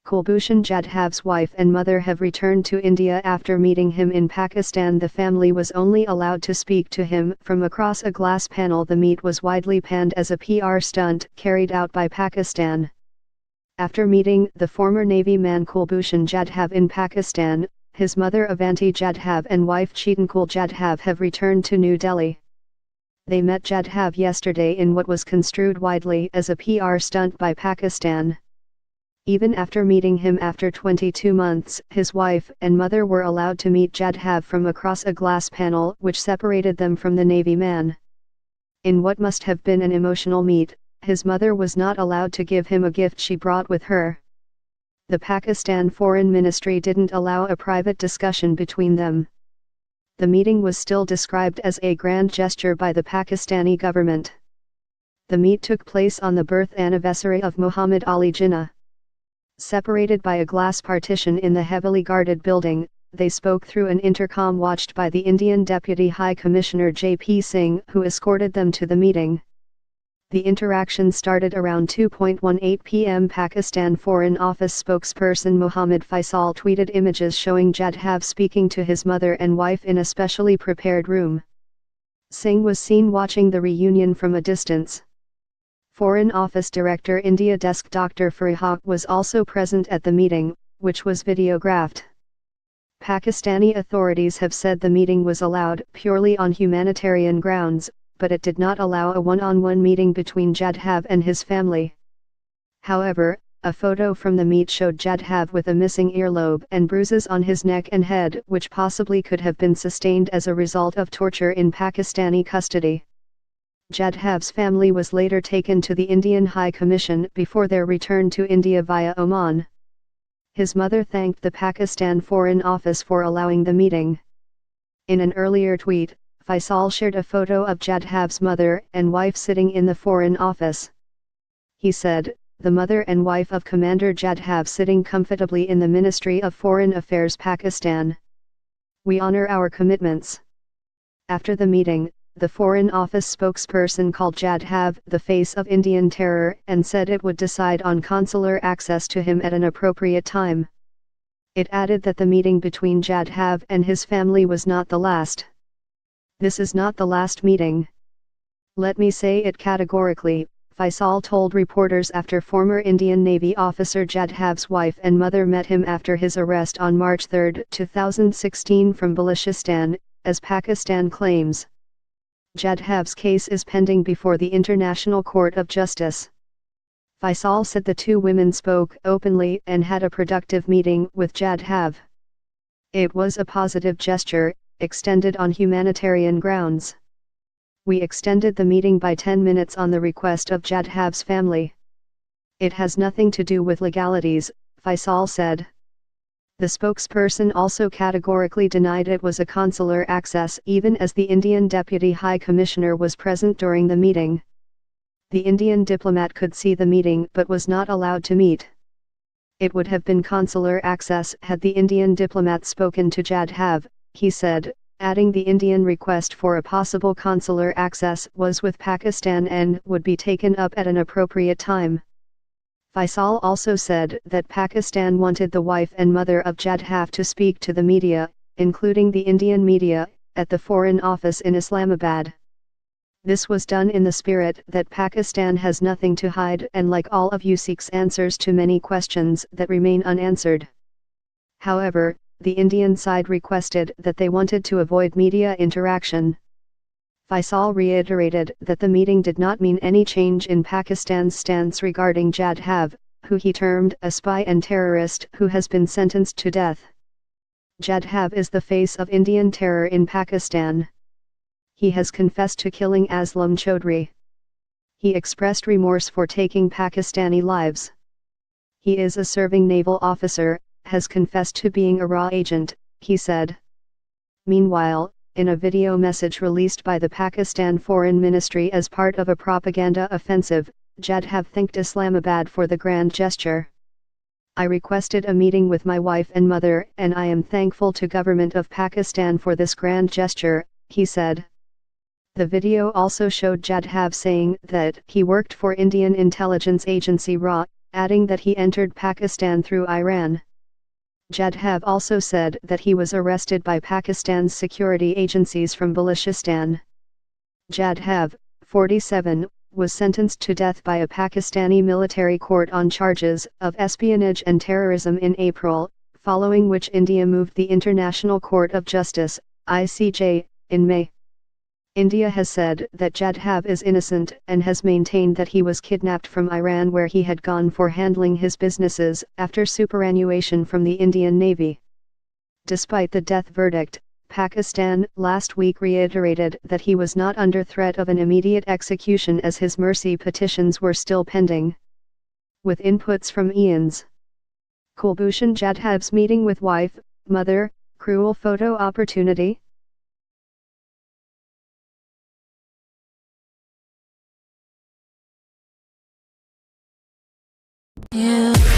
Kulbhushan Jadhav's wife and mother have returned to India after meeting him in Pakistan. The family was only allowed to speak to him from across a glass panel. The meet was widely panned as a PR stunt carried out by Pakistan. After meeting the former Navy man Kulbhushan Jadhav in Pakistan, his mother Avanti Jadhav and wife Chetankul Jadhav have returned to New Delhi. They met Jadhav yesterday in what was construed widely as a PR stunt by Pakistan. Even after meeting him after 22 months, his wife and mother were allowed to meet Jadhav from across a glass panel which separated them from the Navy man. In what must have been an emotional meet, his mother was not allowed to give him a gift she brought with her. The Pakistan Foreign Ministry didn't allow a private discussion between them. The meeting was still described as a grand gesture by the Pakistani government. The meet took place on the birth anniversary of Muhammad Ali Jinnah. Separated by a glass partition in the heavily guarded building, they spoke through an intercom watched by the Indian Deputy High Commissioner J.P. Singh, who escorted them to the meeting. The interaction started around 2:18 p.m. Pakistan Foreign Office spokesperson Mohammad Faisal tweeted images showing Jadhav speaking to his mother and wife in a specially prepared room. Singh was seen watching the reunion from a distance. Foreign Office Director India Desk Dr. Farihaq was also present at the meeting, which was videographed. Pakistani authorities have said the meeting was allowed purely on humanitarian grounds, but it did not allow a one-on-one meeting between Jadhav and his family. However, a photo from the meet showed Jadhav with a missing earlobe and bruises on his neck and head, which possibly could have been sustained as a result of torture in Pakistani custody. Jadhav's family was later taken to the Indian High Commission before their return to India via Oman. His mother thanked the Pakistan Foreign Office for allowing the meeting. In an earlier tweet, Faisal shared a photo of Jadhav's mother and wife sitting in the Foreign Office. He said, "The mother and wife of Commander Jadhav sitting comfortably in the Ministry of Foreign Affairs Pakistan. We honor our commitments." After the meeting, the Foreign Office spokesperson called Jadhav the face of Indian terror and said it would decide on consular access to him at an appropriate time. It added that the meeting between Jadhav and his family was not the last. "This is not the last meeting. Let me say it categorically," Faisal told reporters after former Indian Navy officer Jadhav's wife and mother met him after his arrest on March 3, 2016 from Balochistan, as Pakistan claims. Jadhav's case is pending before the International Court of Justice. Faisal said the two women spoke openly and had a productive meeting with Jadhav. "It was a positive gesture, extended on humanitarian grounds. We extended the meeting by 10 minutes on the request of Jadhav's family. It has nothing to do with legalities," Faisal said. The spokesperson also categorically denied it was a consular access, even as the Indian Deputy High Commissioner was present during the meeting. The Indian diplomat could see the meeting but was not allowed to meet. "It would have been consular access had the Indian diplomat spoken to Jadhav," he said, adding the Indian request for a possible consular access was with Pakistan and would be taken up at an appropriate time. Faisal also said that Pakistan wanted the wife and mother of Jadhav to speak to the media, including the Indian media, at the Foreign Office in Islamabad. "This was done in the spirit that Pakistan has nothing to hide and like all of you seeks answers to many questions that remain unanswered." However, the Indian side requested that they wanted to avoid media interaction. Faisal reiterated that the meeting did not mean any change in Pakistan's stance regarding Jadhav, who he termed a spy and terrorist who has been sentenced to death. Jadhav is the face of Indian terror in Pakistan. He has confessed to killing Aslam Chaudhry. He expressed remorse for taking Pakistani lives. He is a serving naval officer, has confessed to being a RAW agent, he said. Meanwhile, in a video message released by the Pakistan Foreign Ministry as part of a propaganda offensive, Jadhav thanked Islamabad for the grand gesture. "I requested a meeting with my wife and mother and I am thankful to Government of Pakistan for this grand gesture," he said. The video also showed Jadhav saying that he worked for Indian intelligence agency RAW, adding that he entered Pakistan through Iran. Jadhav also said that he was arrested by Pakistan's security agencies from Balochistan. Jadhav, 47, was sentenced to death by a Pakistani military court on charges of espionage and terrorism in April, following which India moved the International Court of Justice, ICJ, in May. India has said that Jadhav is innocent and has maintained that he was kidnapped from Iran where he had gone for handling his businesses after superannuation from the Indian Navy. Despite the death verdict, Pakistan last week reiterated that he was not under threat of an immediate execution as his mercy petitions were still pending. With inputs from Ian's Kulbhushan Jadhav's meeting with wife, mother, cruel photo opportunity? Yeah.